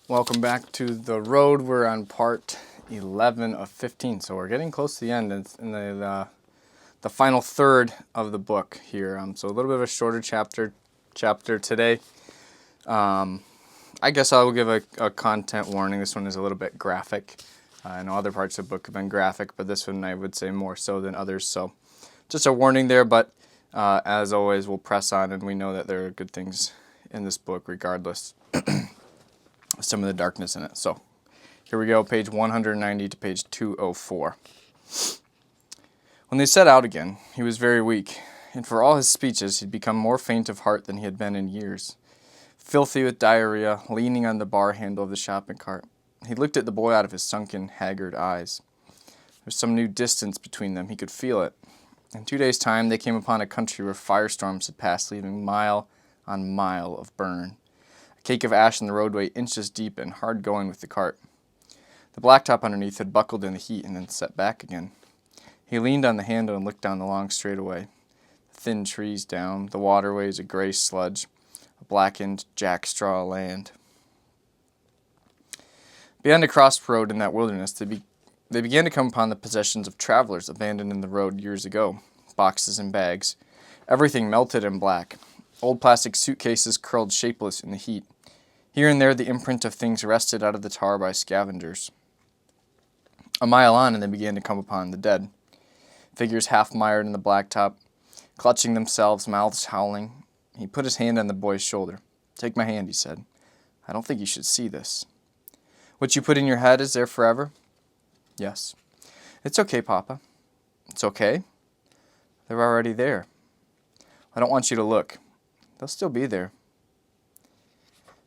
Welcome back to the road. We're on part 11 of 15, so we're getting close to the end. It's in the final third of the book here. So a little bit of a shorter chapter today. I guess I'll give a content warning. This one is a little bit graphic. I know other parts of the book have been graphic, but this one I would say more so than others. So just a warning there, but as always, we'll press on, and we know that there are good things in this book regardless. Some of the darkness in it. So here we go, page 190 to page 204. When they set out again, he was very weak, and for all his speeches he'd become more faint of heart than he had been in years. Filthy with diarrhea, leaning on the bar handle of the shopping cart, he looked at the boy out of his sunken, haggard eyes. There was some new distance between them. He could feel it. In 2 days' time they came upon a country where firestorms had passed, leaving mile on mile of burn. A cake of ash in the roadway, inches deep and hard going with the cart. The blacktop underneath had buckled in the heat and then set back again. He leaned on the handle and looked down the long straightaway. The thin trees down, the waterways a gray sludge, a blackened jackstraw land. Beyond a crossroad in that wilderness, they began to come upon the possessions of travelers abandoned in the road years ago. Boxes and bags, everything melted and black. Old plastic suitcases curled shapeless in the heat. Here and there the imprint of things wrested out of the tar by scavengers. A mile on and they began to come upon the dead. Figures half mired in the blacktop, clutching themselves, mouths howling. He put his hand on the boy's shoulder. "Take my hand," he said. "I don't think you should see this." "What you put in your head is there forever?" "Yes." "It's okay, Papa." "It's okay?" "They're already there." "I don't want you to look. They'll still be there."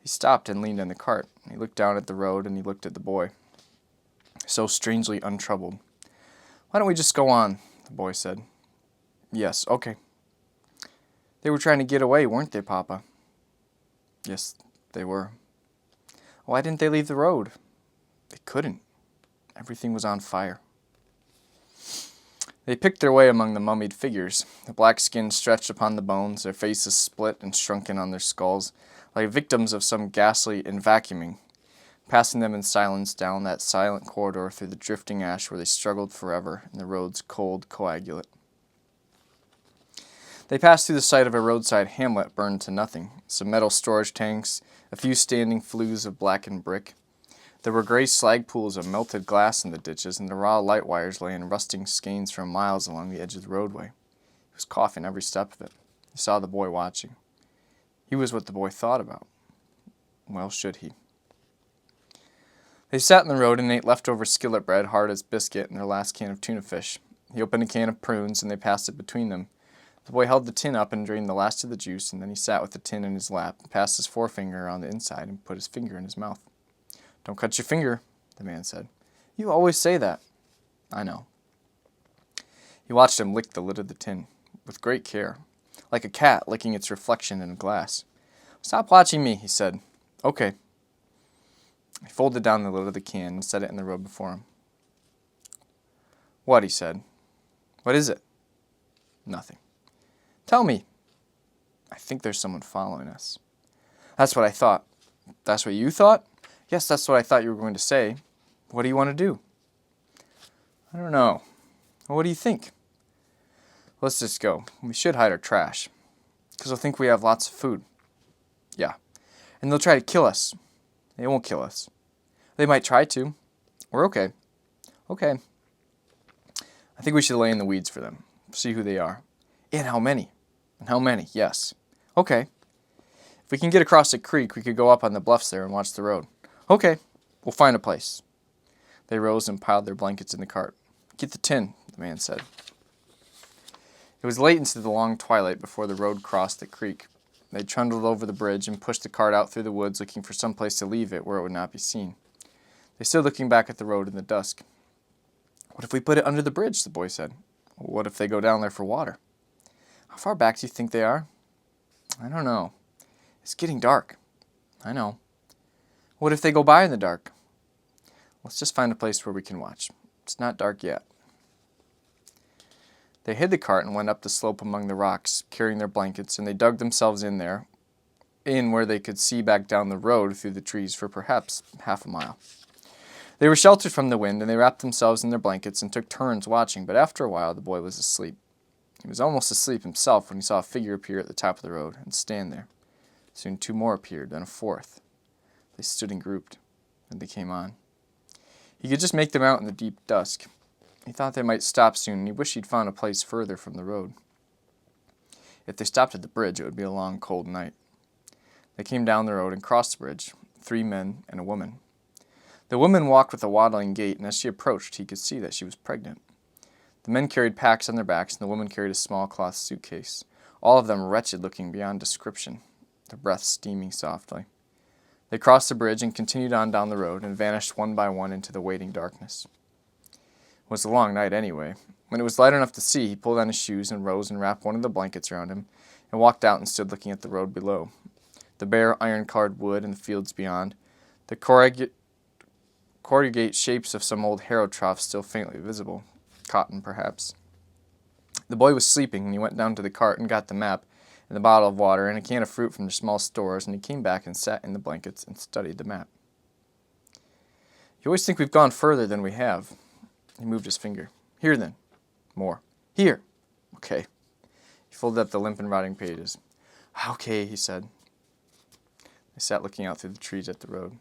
He stopped and leaned on the cart. He looked down at the road and he looked at the boy, so strangely untroubled. "Why don't we just go on?" the boy said. "Yes, okay." "They were trying to get away, weren't they, Papa?" "Yes, they were." "Why didn't they leave the road?" "They couldn't. Everything was on fire." They picked their way among the mummied figures. The black skin stretched upon the bones, their faces split and shrunken on their skulls, like victims of some ghastly envacuuming, passing them in silence down that silent corridor through the drifting ash where they struggled forever in the road's cold coagulate. They passed through the site of a roadside hamlet burned to nothing, some metal storage tanks, a few standing flues of blackened brick. There were gray slag pools of melted glass in the ditches, and the raw light wires lay in rusting skeins for miles along the edge of the roadway. He was coughing every step of it. He saw the boy watching. He was what the boy thought about. Well, should he? They sat in the road and ate leftover skillet bread, hard as biscuit, and their last can of tuna fish. He opened a can of prunes, and they passed it between them. The boy held the tin up and drained the last of the juice, and then he sat with the tin in his lap, passed his forefinger around the inside, and put his finger in his mouth. "Don't cut your finger," the man said. "You always say that." "I know." He watched him lick the lid of the tin, with great care, like a cat licking its reflection in a glass. "Stop watching me," he said. "Okay." He folded down the lid of the can and set it in the road before him. "What?" he said. "What is it?" "Nothing." "Tell me." "I think there's someone following us." "That's what I thought." "That's what you thought?" "Yes, that's what I thought you were going to say. What do you want to do?" "I don't know." "Well, what do you think?" "Let's just go. We should hide our trash. 'Cause they'll think we have lots of food." "Yeah. And they'll try to kill us." "They won't kill us." "They might try to." "We're okay." "Okay." "I think we should lay in the weeds for them. See who they are." "And how many." "And how many, yes." "Okay." "If we can get across the creek, we could go up on the bluffs there and watch the road." "Okay. We'll find a place." They rose and piled their blankets in the cart. "Get the tin," the man said. It was late into the long twilight before the road crossed the creek. They trundled over the bridge and pushed the cart out through the woods, looking for some place to leave it where it would not be seen. They stood looking back at the road in the dusk. "What if we put it under the bridge?" the boy said. "What if they go down there for water?" "How far back do you think they are?" "I don't know." "It's getting dark." "I know." "What if they go by in the dark?" "Let's just find a place where we can watch. It's not dark yet." They hid the cart and went up the slope among the rocks, carrying their blankets, and they dug themselves in there in where they could see back down the road through the trees for perhaps half a mile. They were sheltered from the wind, and they wrapped themselves in their blankets and took turns watching, but after a while the boy was asleep. He was almost asleep himself when he saw a figure appear at the top of the road and stand there. Soon 2 more appeared, then a 4th. They stood and grouped, and they came on. He could just make them out in the deep dusk. He thought they might stop soon, and he wished he'd found a place further from the road. If they stopped at the bridge, it would be a long, cold night. They came down the road and crossed the bridge, 3 men and a woman. The woman walked with a waddling gait, and as she approached, he could see that she was pregnant. The men carried packs on their backs, and the woman carried a small cloth suitcase, all of them wretched-looking beyond description, their breath steaming softly. They crossed the bridge and continued on down the road and vanished one by one into the waiting darkness. It was a long night anyway. When it was light enough to see, he pulled on his shoes and rose and wrapped one of the blankets around him and walked out and stood looking at the road below. The bare iron-colored wood and the fields beyond, the corrugate shapes of some old harrow troughs still faintly visible, cotton perhaps. The boy was sleeping, and he went down to the cart and got the map and the bottle of water and a can of fruit from their small stores, and he came back and sat in the blankets and studied the map. You always think we've gone further than we have. He moved his finger. Here then. More. Here. Okay. He folded up the limp and rotting pages. Okay, he said. They sat looking out through the trees at the road.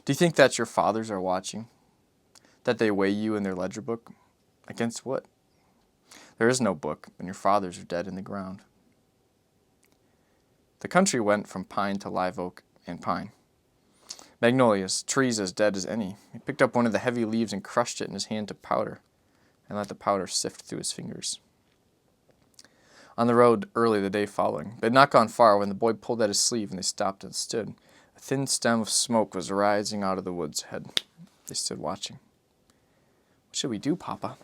Do you think that your fathers are watching? That they weigh you in their ledger book? Against what? There is no book, and your fathers are dead in the ground. The country went from pine to live oak and pine. Magnolias, trees as dead as any. He picked up one of the heavy leaves and crushed it in his hand to powder, and let the powder sift through his fingers. On the road early the day following, they had not gone far when the boy pulled at his sleeve and they stopped and stood. A thin stem of smoke was rising out of the wood's head. They stood watching. What should we do, Papa?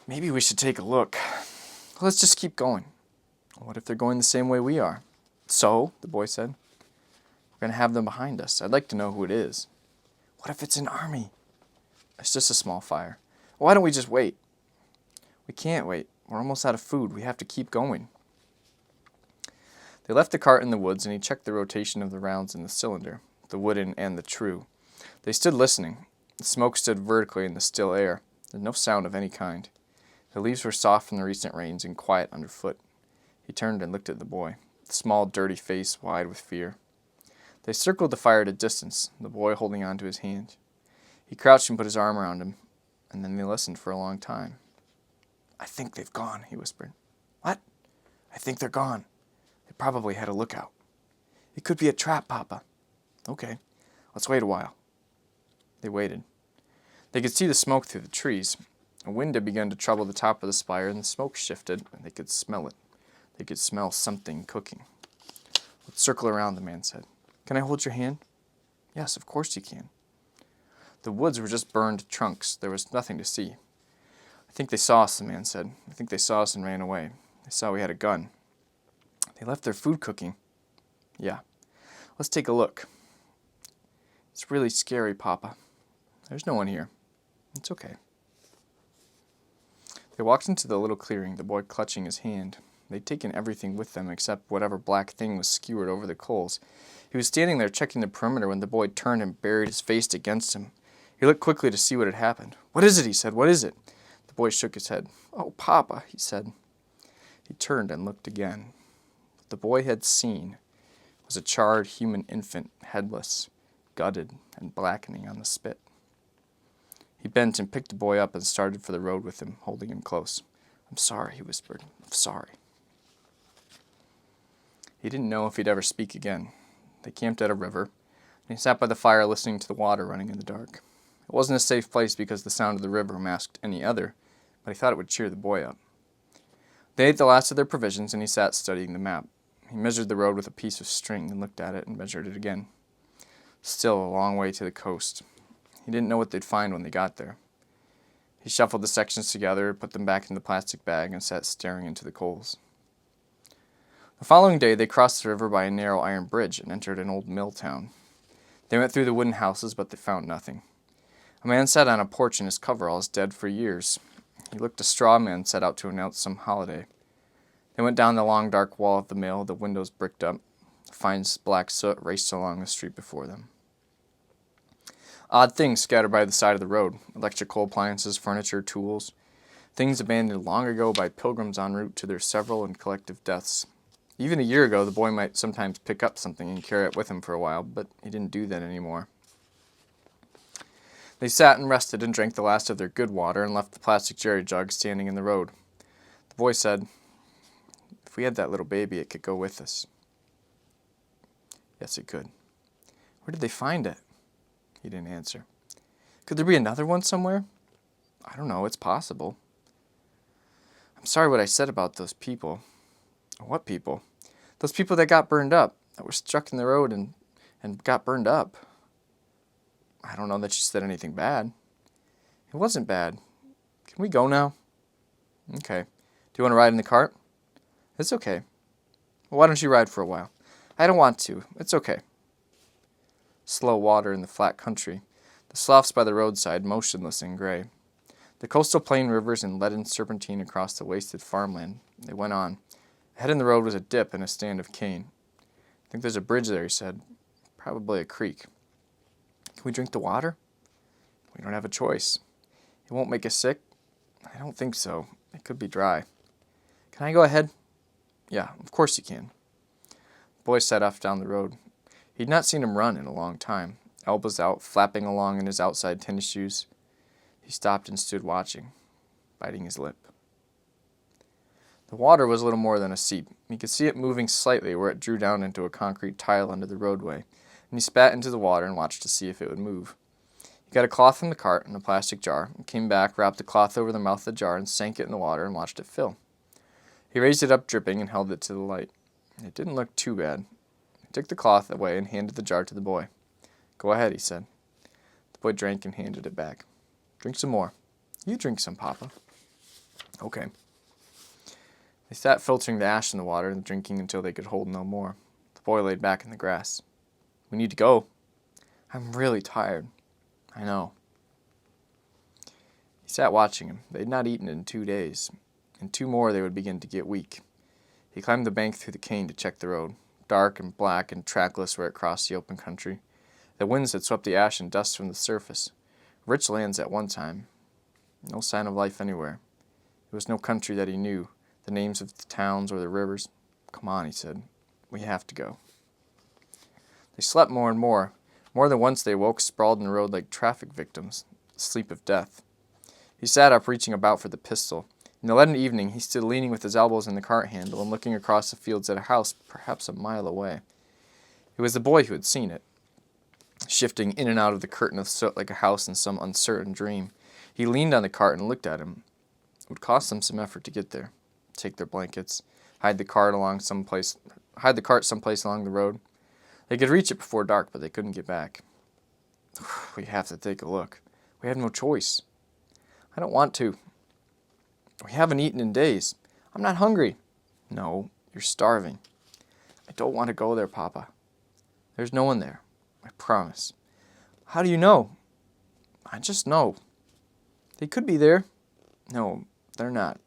Maybe we should take a look. Let's just keep going. What if they're going the same way we are? So, the boy said, we're going to have them behind us. I'd like to know who it is. What if it's an army? It's just a small fire. Why don't we just wait? We can't wait. We're almost out of food. We have to keep going. They left the cart in the woods, and he checked the rotation of the rounds in the cylinder, the wooden and the true. They stood listening. The smoke stood vertically in the still air. There was no sound of any kind. The leaves were soft from the recent rains and quiet underfoot. He turned and looked at the boy, the small, dirty face wide with fear. They circled the fire at a distance, the boy holding on to his hand. He crouched and put his arm around him, and then they listened for a long time. I think they've gone, he whispered. What? I think they're gone. They probably had a lookout. It could be a trap, Papa. Okay, let's wait a while. They waited. They could see the smoke through the trees. A wind had begun to trouble the top of the spire, and the smoke shifted, and they could smell it. They could smell something cooking. Let's circle around, the man said. Can I hold your hand? Yes, of course you can. The woods were just burned trunks. There was nothing to see. I think they saw us, the man said. I think they saw us and ran away. They saw we had a gun. They left their food cooking. Yeah. Let's take a look. It's really scary, Papa. There's no one here. It's okay. They walked into the little clearing, the boy clutching his hand. They'd taken everything with them except whatever black thing was skewered over the coals. He was standing there checking the perimeter when the boy turned and buried his face against him. He looked quickly to see what had happened. What is it? He said. What is it? The boy shook his head. Oh, Papa, he said. He turned and looked again. What the boy had seen was a charred human infant, headless, gutted, and blackening on the spit. He bent and picked the boy up and started for the road with him, holding him close. I'm sorry, he whispered. I'm sorry. He didn't know if he'd ever speak again. They camped at a river, and he sat by the fire listening to the water running in the dark. It wasn't a safe place because the sound of the river masked any other, but he thought it would cheer the boy up. They ate the last of their provisions, and he sat studying the map. He measured the road with a piece of string and looked at it and measured it again. Still a long way to the coast. He didn't know what they'd find when they got there. He shuffled the sections together, put them back in the plastic bag, and sat staring into the coals. The following day, they crossed the river by a narrow iron bridge and entered an old mill town. They went through the wooden houses, but they found nothing. A man sat on a porch in his coveralls, dead for years. He looked a straw man set out to announce some holiday. They went down the long dark wall of the mill, the windows bricked up. Fine black soot raced along the street before them. Odd things scattered by the side of the road, electrical appliances, furniture, tools, things abandoned long ago by pilgrims en route to their several and collective deaths. Even a year ago, the boy might sometimes pick up something and carry it with him for a while, but he didn't do that anymore. They sat and rested and drank the last of their good water and left the plastic jerry jug standing in the road. The boy said, "If we had that little baby, it could go with us." Yes, it could. Where did they find it? He didn't answer. Could there be another one somewhere? I don't know, it's possible. I'm sorry what I said about those people. What people? Those people that got burned up, that were stuck in the road and got burned up. I don't know that you said anything bad. It wasn't bad. Can we go now? Okay. Do you want to ride in the cart? It's okay. Well, why don't you ride for a while? I don't want to. It's okay. Slow water in the flat country. The sloughs by the roadside, motionless and gray. The coastal plain rivers in leaden serpentine across the wasted farmland. They went on. Ahead in the road was a dip and a stand of cane. I think there's a bridge there, he said. Probably a creek. Can we drink the water? We don't have a choice. It won't make us sick? I don't think so. It could be dry. Can I go ahead? Yeah, of course you can. The boy set off down the road. He'd not seen him run in a long time, elbows out, flapping along in his outside tennis shoes. He stopped and stood watching, biting his lip. The water was little more than a seep. He could see it moving slightly where it drew down into a concrete tile under the roadway, and he spat into the water and watched to see if it would move. He got a cloth from the cart and a plastic jar, and came back, wrapped the cloth over the mouth of the jar, and sank it in the water and watched it fill. He raised it up dripping and held it to the light. It didn't look too bad. He took the cloth away and handed the jar to the boy. Go ahead, he said. The boy drank and handed it back. Drink some more. You drink some, Papa. Okay. They sat filtering the ash in the water and drinking until they could hold no more. The boy laid back in the grass. We need to go. I'm really tired. I know. He sat watching him. They had not eaten in 2 days. In 2 more they would begin to get weak. He climbed the bank through the cane to check the road, dark and black and trackless where it crossed the open country. The winds had swept the ash and dust from the surface. Rich lands at one time. No sign of life anywhere. There was no country that he knew, the names of the towns or the rivers. Come on, he said. We have to go. They slept more and more. More than once they woke, sprawled in the road like traffic victims, the sleep of death. He sat up, reaching about for the pistol. In the leaden evening, he stood leaning with his elbows in the cart handle and looking across the fields at a house perhaps a mile away. It was the boy who had seen it, shifting in and out of the curtain of soot like a house in some uncertain dream. He leaned on the cart and looked at him. It would cost them some effort to get there, take their blankets, hide the cart someplace along the road. They could reach it before dark, but they couldn't get back. We have to take a look. We have no choice. I don't want to. We haven't eaten in days. I'm not hungry. No, you're starving. I don't want to go there, Papa. There's no one there. I promise. How do you know? I just know. They could be there. No, they're not.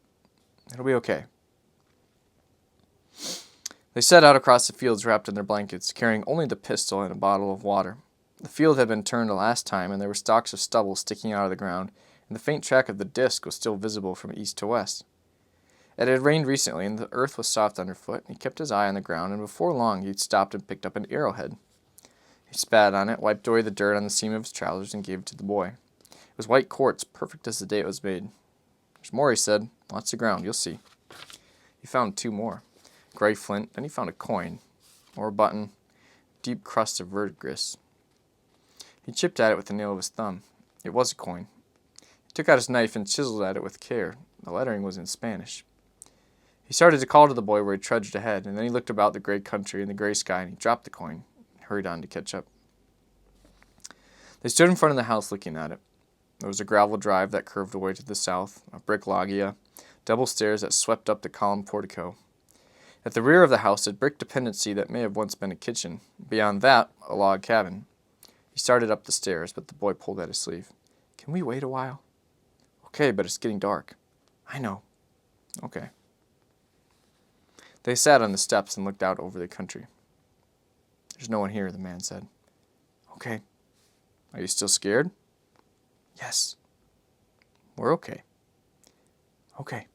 It'll be okay. They set out across the fields wrapped in their blankets, carrying only the pistol and a bottle of water. The field had been turned the last time, and there were stalks of stubble sticking out of the ground, and the faint track of the disc was still visible from east to west. It had rained recently, and the earth was soft underfoot, and he kept his eye on the ground, and before long he stopped and picked up an arrowhead. He spat on it, wiped away the dirt on the seam of his trousers, and gave it to the boy. It was white quartz, perfect as the day it was made. There's more, he said. Lots of ground, you'll see. He found 2 more. Gray flint, then he found a coin, or a button, deep crust of verdigris. He chipped at it with the nail of his thumb. It was a coin. He took out his knife and chiseled at it with care. The lettering was in Spanish. He started to call to the boy where he trudged ahead, and then he looked about the gray country and the gray sky, and he dropped the coin and hurried on to catch up. They stood in front of the house looking at it. There was a gravel drive that curved away to the south, a brick loggia, double stairs that swept up the columned portico. At the rear of the house, a brick dependency that may have once been a kitchen. Beyond that, a log cabin. He started up the stairs, but the boy pulled at his sleeve. Can we wait a while? Okay, but it's getting dark. I know. Okay. They sat on the steps and looked out over the country. There's no one here, the man said. Okay. Are you still scared? Yes. We're okay. Okay.